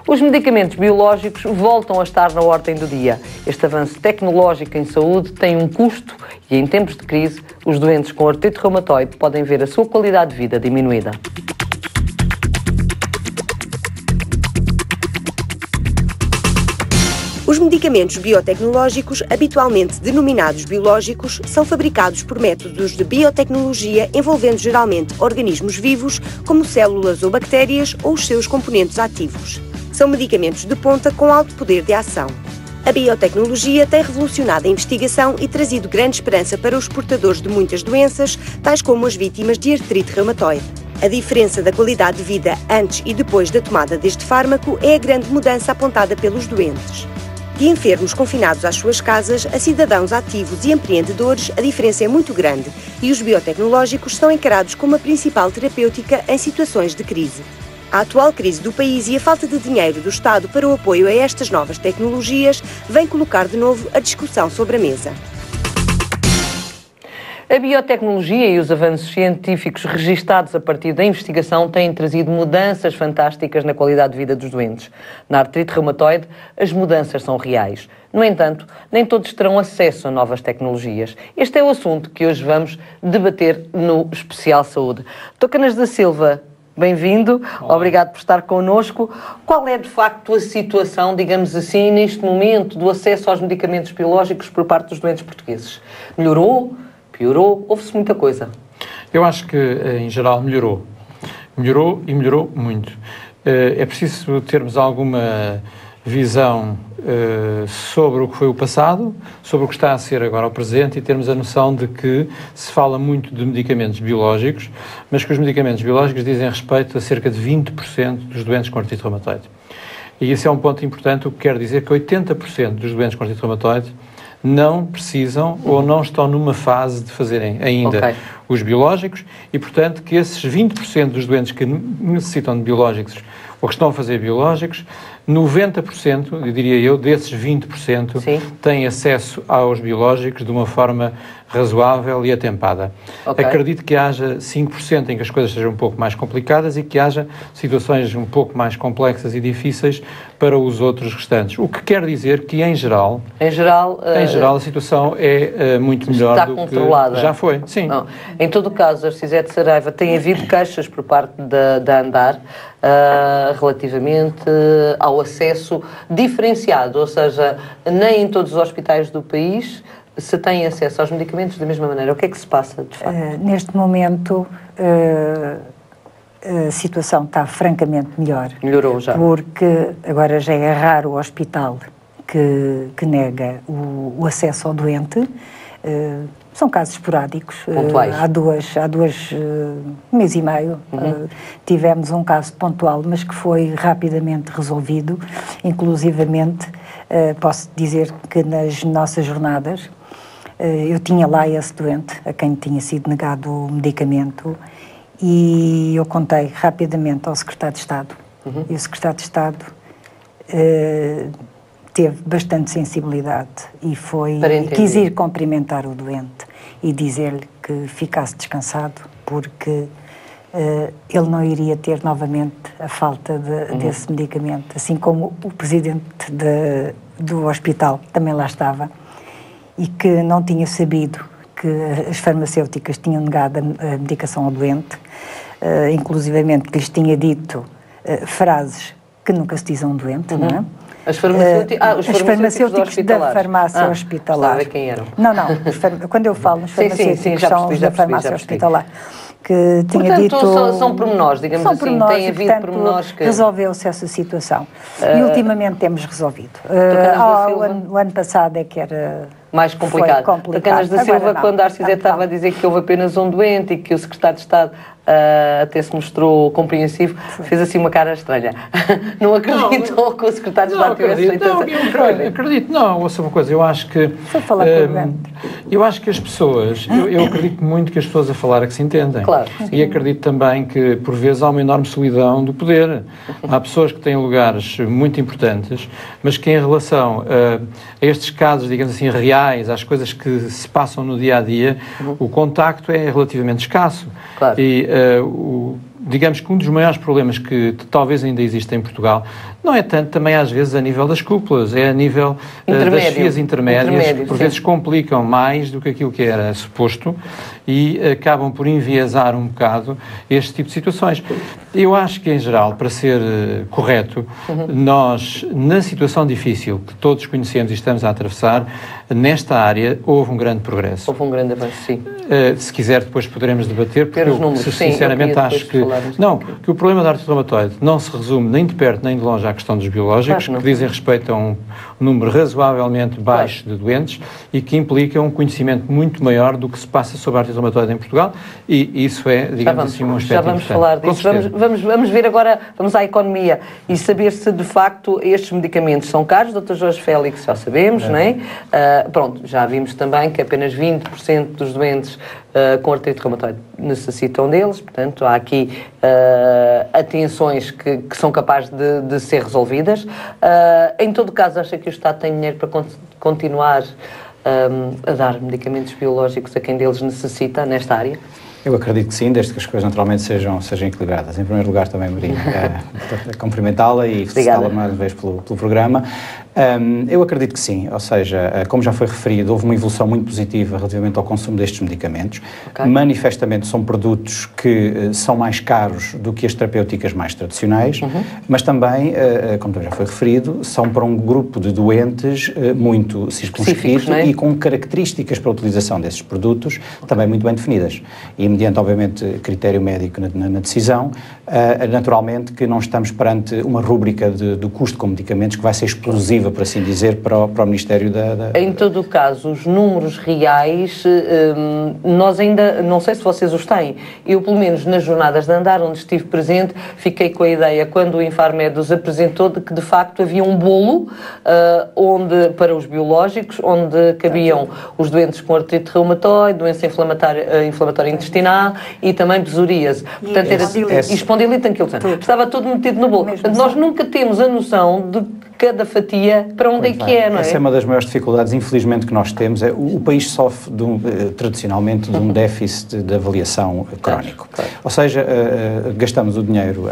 Os medicamentos biológicos voltam a estar na ordem do dia. Este avanço tecnológico em saúde tem um custo e, em tempos de crise, os doentes com artrite reumatoide podem ver a sua qualidade de vida diminuída. Os medicamentos biotecnológicos, habitualmente denominados biológicos, são fabricados por métodos de biotecnologia envolvendo geralmente organismos vivos, como células ou bactérias, ou os seus componentes ativos. São medicamentos de ponta com alto poder de ação. A biotecnologia tem revolucionado a investigação e trazido grande esperança para os portadores de muitas doenças, tais como as vítimas de artrite reumatoide. A diferença da qualidade de vida antes e depois da tomada deste fármaco é a grande mudança apontada pelos doentes. De enfermos confinados às suas casas a cidadãos ativos e empreendedores, a diferença é muito grande e os biotecnológicos são encarados como a principal terapêutica em situações de crise. A atual crise do país e a falta de dinheiro do Estado para o apoio a estas novas tecnologias vem colocar de novo a discussão sobre a mesa. A biotecnologia e os avanços científicos registados a partir da investigação têm trazido mudanças fantásticas na qualidade de vida dos doentes. Na artrite reumatoide, as mudanças são reais. No entanto, nem todos terão acesso a novas tecnologias. Este é o assunto que hoje vamos debater no Especial Saúde. Dr. Canas da Silva, bem-vindo. Obrigado por estar connosco. Qual é, de facto, a situação, digamos assim, neste momento, do acesso aos medicamentos biológicos por parte dos doentes portugueses? Melhorou? Piorou? Houve-se muita coisa? Eu acho que, em geral, melhorou. Melhorou e melhorou muito. É preciso termos alguma visão sobre o que foi o passado, sobre o que está a ser agora o presente e termos a noção de que se fala muito de medicamentos biológicos, mas que os medicamentos biológicos dizem respeito a cerca de 20% dos doentes com artrite reumatoide. E isso é um ponto importante, o que quer dizer que 80% dos doentes com artrite reumatoide não precisam ou não estão numa fase de fazerem ainda os biológicos e, portanto, que esses 20% dos doentes que necessitam de biológicos ou que estão a fazer biológicos, 90%, eu diria eu, desses 20% têm acesso aos biológicos de uma forma razoável e atempada. Acredito que haja 5% em que as coisas sejam um pouco mais complicadas e que haja situações um pouco mais complexas e difíceis para os outros restantes. O que quer dizer que, em geral, a situação é muito melhor está do controlada. Que já foi. Sim. Não. Em todo o caso, Arcisete Saraiva, tem havido queixas por parte da Andar relativamente ao acesso diferenciado, ou seja, nem em todos os hospitais do país se tem acesso aos medicamentos da mesma maneira. O que é que se passa, de facto? Neste momento, a situação está francamente melhor. Melhorou já. Porque agora já é raro o hospital que nega o acesso ao doente. São casos esporádicos. Pontuais. Há mês e meio, tivemos um caso pontual, mas que foi rapidamente resolvido. Inclusivamente, posso dizer que nas nossas jornadas, eu tinha lá esse doente, a quem tinha sido negado o medicamento, e eu contei rapidamente ao Secretário de Estado. E o Secretário de Estado teve bastante sensibilidade e quis ir cumprimentar o doente e dizer-lhe que ficasse descansado, porque ele não iria ter novamente a falta desse medicamento, assim como o presidente do hospital também lá estava e que não tinha sabido que as farmacêuticas tinham negado a medicação ao doente, inclusivamente que lhes tinha dito frases que nunca se dizem a um doente, não é? Os farmacêuticos da farmácia hospitalar. Sabe quem eram? Não, quando eu falo nos farmacêuticos, são os da farmácia hospitalar. Que tinha portanto, dito... são pormenores, digamos assim, pormenores, tem havido pormenores que... resolveu-se essa situação. E ultimamente temos resolvido. O ano passado é que era... mais complicado. Canas da Silva, quando a Arcisete estava a dizer que houve apenas um doente e que o Secretário de Estado até se mostrou compreensivo, fez assim uma cara estranha. Não acreditou que o Secretário de Estado tivesse feito essa... Acredito, não, ouça uma coisa, eu acho que... eu acho que as pessoas, eu acredito muito que as pessoas a falar é que se entendem. Claro. E acredito também que, por vezes, há uma enorme solidão do poder. Há pessoas que têm lugares muito importantes, mas que em relação a estes casos, digamos assim, reais, às coisas que se passam no dia-a-dia, o contacto é relativamente escasso. Claro. E digamos que um dos maiores problemas que talvez ainda existe em Portugal não é tanto também às vezes a nível das cúpulas, é a nível das FIAs intermédias, que por vezes complicam mais do que aquilo que era suposto e acabam por enviesar um bocado este tipo de situações. Eu acho que, em geral, para ser correto, nós, na situação difícil que todos conhecemos e estamos a atravessar, nesta área houve um grande progresso. Houve um grande avanço, sim. Se quiser, depois poderemos debater, porque eu, números, sinceramente, acho que o problema da artrite reumatoide não se resume nem de perto nem de longe à questão dos biológicos, que dizem respeito a um número razoavelmente baixo de doentes e que implica um conhecimento muito maior do que se passa sobre a artrite reumatoide em Portugal, e isso é, digamos assim, um aspecto importante. Já vamos falar disso. Vamos ver agora, vamos à economia e saber se de facto estes medicamentos são caros. Dr. Jorge Félix, já sabemos, não é? Pronto, já vimos também que apenas 20% dos doentes com artrite reumatoide necessitam deles, portanto há aqui atenções que são capazes de ser resolvidas. Em todo caso, acha que o Estado tem dinheiro para continuar a dar medicamentos biológicos a quem deles necessita nesta área? Eu acredito que sim, desde que as coisas naturalmente sejam equilibradas. Em primeiro lugar, também, Maria, cumprimentá-la e felicitá-la mais uma vez pelo programa. Eu acredito que sim, ou seja, como já foi referido, houve uma evolução muito positiva relativamente ao consumo destes medicamentos. Manifestamente são produtos que são mais caros do que as terapêuticas mais tradicionais, mas também, como já foi referido, são para um grupo de doentes muito circunscrito e com características para a utilização desses produtos também muito bem definidas. E mediante, obviamente, critério médico na decisão, naturalmente que não estamos perante uma rúbrica do custo com medicamentos que vai ser explosiva, por assim dizer, para o Ministério da... Em todo o caso, os números reais, nós ainda, não sei se vocês os têm, eu pelo menos nas jornadas de andar, onde estive presente, fiquei com a ideia, quando o Infarmed os apresentou, de que de facto havia um bolo para os biológicos, onde cabiam os doentes com artrite reumatoide, doença inflamatória intestinal e também psoríase. Portanto, era espondilite anquilosante. Estava tudo metido no bolo. Portanto, nós nunca temos a noção de cada fatia para onde é que é, não é? Essa é uma das maiores dificuldades, infelizmente, que nós temos. O país sofre, tradicionalmente, de um déficit de avaliação crónico. Ou seja, gastamos o dinheiro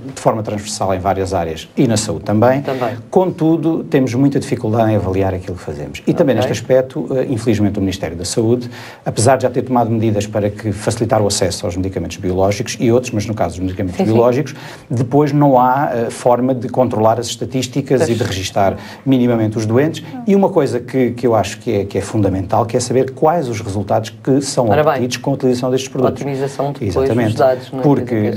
de forma transversal em várias áreas e na saúde também. Contudo, temos muita dificuldade em avaliar aquilo que fazemos. E também neste aspecto, infelizmente, o Ministério da Saúde, apesar de já ter tomado medidas para facilitar o acesso aos medicamentos biológicos e outros, mas no caso dos medicamentos biológicos, depois não há forma de controlar as estatísticas e de registar minimamente os doentes. E uma coisa que eu acho que é fundamental, que é saber quais os resultados que são obtidos com a utilização destes produtos. Otimização depois dos dados, não é? Porque,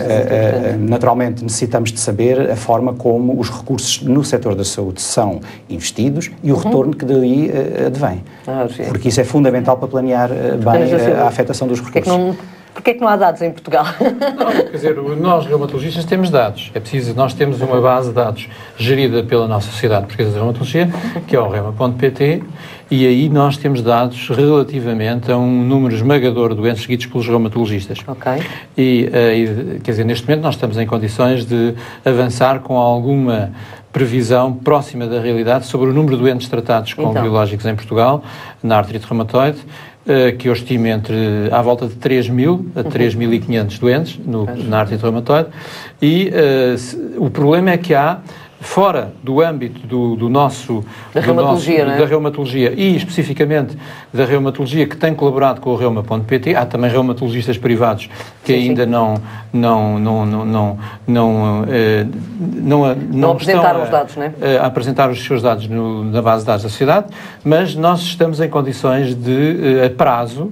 naturalmente, necessitamos de saber a forma como os recursos no setor da saúde são investidos e o retorno que daí advém. Porque isso é fundamental para planear bem a afetação dos recursos. Porquê é que não há dados em Portugal? Não, quer dizer, nós reumatologistas temos dados. É preciso, nós temos uma base de dados gerida pela nossa Sociedade Portuguesa de Reumatologia, que é o reuma.pt, e aí nós temos dados relativamente a um número esmagador de doentes seguidos pelos reumatologistas. E, quer dizer, neste momento nós estamos em condições de avançar com alguma previsão próxima da realidade sobre o número de doentes tratados com biológicos em Portugal, na artrite reumatoide, que eu estimo à volta de 3.000 a 3.500 doentes na artrite reumatoide, e o problema é que há, fora do âmbito da reumatologia e especificamente da reumatologia que tem colaborado com o reuma.pt, há também reumatologistas privados que ainda não apresentaram os dados, não é? A apresentar os seus dados na base de dados da sociedade, mas nós estamos em condições de, a prazo,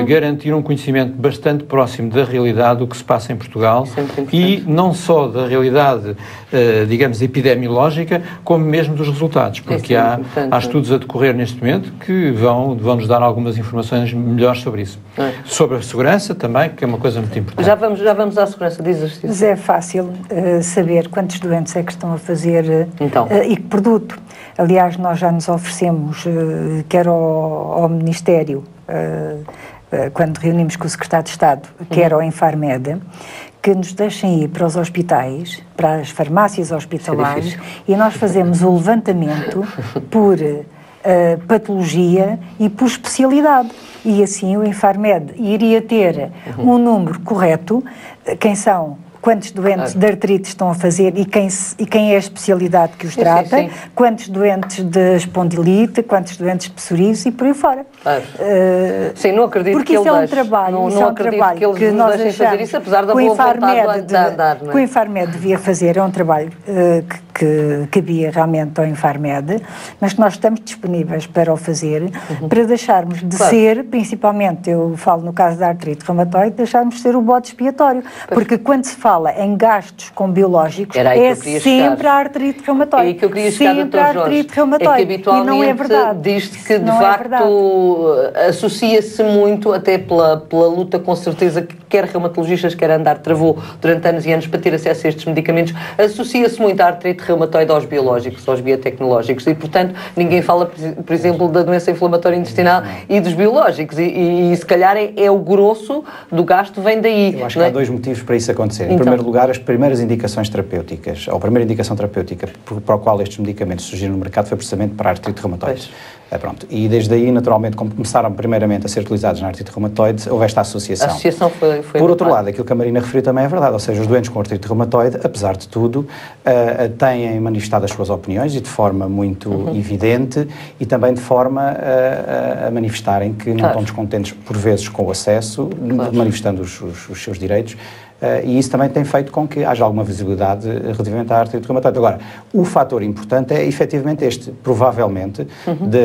garantir um conhecimento bastante próximo da realidade do que se passa em Portugal e não só da realidade, digamos, epidemiológica, como mesmo dos resultados, porque há estudos a decorrer neste momento que vão nos dar algumas informações melhores sobre isso. Sobre a segurança também, que é uma coisa muito importante. Já vamos à segurança, diz Justiça. Mas é fácil saber quantos doentes é que estão a fazer e que produto. Aliás, nós já nos oferecemos, quer ao Ministério, quando reunimos com o Secretário de Estado, quer ao Infarmed, que nos deixem ir para os hospitais, para as farmácias hospitalares, e nós fazemos o levantamento por patologia e por especialidade. E assim o Infarmed iria ter um número correto, quantos doentes de artrite estão a fazer e quem é a especialidade que os trata, quantos doentes de espondilite, quantos doentes de psoríase e por aí fora. Sim, não acredito porque que isso é um trabalho, não acredito que nós deixem fazer isso, apesar da boa vontade de andar. O que o Infarmed devia fazer é um trabalho que cabia realmente ao Infarmed, mas que nós estamos disponíveis para o fazer, para deixarmos de ser, principalmente, eu falo no caso da artrite reumatoide, deixarmos de ser o bode expiatório, porque quando se fala em gastos com biológicos, é sempre a artrite reumatoide. É aí que eu queria chegar, sempre a artrite reumatoide. É que habitualmente e não é verdade. Diz-se que, de facto, associa-se muito, até pela luta, com certeza, que quer reumatologistas, quer Andar travou durante anos e anos para ter acesso a estes medicamentos, associa-se muito a artrite reumatoide aos biológicos, aos biotecnológicos, e, portanto, ninguém fala, por exemplo, da doença inflamatória intestinal e dos biológicos, e se calhar é o grosso do gasto vem daí. Eu acho que há dois motivos para isso acontecer. Em primeiro lugar, as primeiras indicações terapêuticas, ou a primeira indicação terapêutica para a qual estes medicamentos surgiram no mercado foi precisamente para a artrite reumatoide. Pronto. E desde aí, naturalmente, como começaram primeiramente a ser utilizados na artrite reumatoide, houve esta associação. A associação foi Por outro lado, aquilo que a Marina referiu também é verdade, ou seja, os doentes com artrite reumatoide, apesar de tudo, têm manifestado as suas opiniões e de forma muito evidente e também de forma a manifestarem que não estão descontentes, por vezes, com o acesso, manifestando os seus direitos. E isso também tem feito com que haja alguma visibilidade relativamente à artrite reumatoide. Agora, o fator importante é efetivamente este, provavelmente,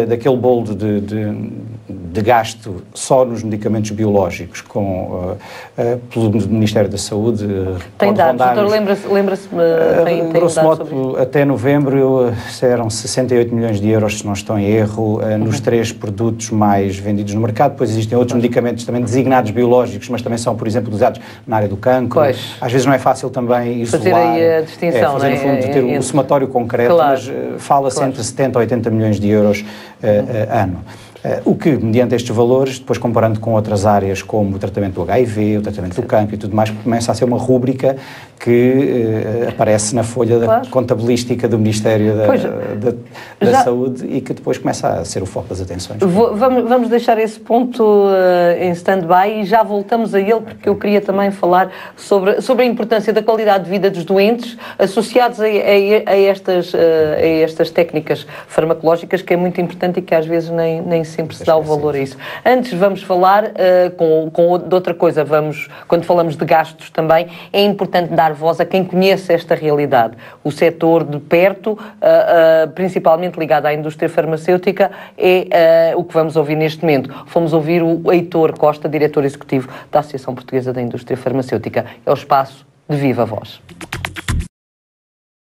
daquele bolo de gasto só nos medicamentos biológicos pelo Ministério da Saúde. Tem dados, doutor, lembra-se grosso modo, até novembro eram 68 milhões de euros, se não estou em erro, nos 3 produtos mais vendidos no mercado. Depois existem outros medicamentos também designados biológicos, mas também são, por exemplo, utilizados na área do cancro. Às vezes não é fácil também isolar, fazer aí a distinção, fazer, no fundo, ter um somatório concreto, mas fala-se entre 70 a 80 milhões de euros ano. O que, mediante estes valores, depois comparando com outras áreas como o tratamento do HIV, o tratamento do cancro e tudo mais, começa a ser uma rúbrica que aparece na folha contabilística do Ministério da Saúde e que depois começa a ser o foco das atenções. Vamos deixar esse ponto em stand-by e já voltamos a ele, porque eu queria também falar sobre a importância da qualidade de vida dos doentes associados a estas técnicas farmacológicas, que é muito importante e que às vezes nem sempre se dá o valor a isso. Antes vamos falar de outra coisa, quando falamos de gastos também, é importante dar voz a quem conhece esta realidade. O setor de perto, principalmente ligado à indústria farmacêutica, é o que vamos ouvir neste momento. Fomos ouvir o Heitor Costa, diretor executivo da Associação Portuguesa da Indústria Farmacêutica. É o espaço de Viva Voz.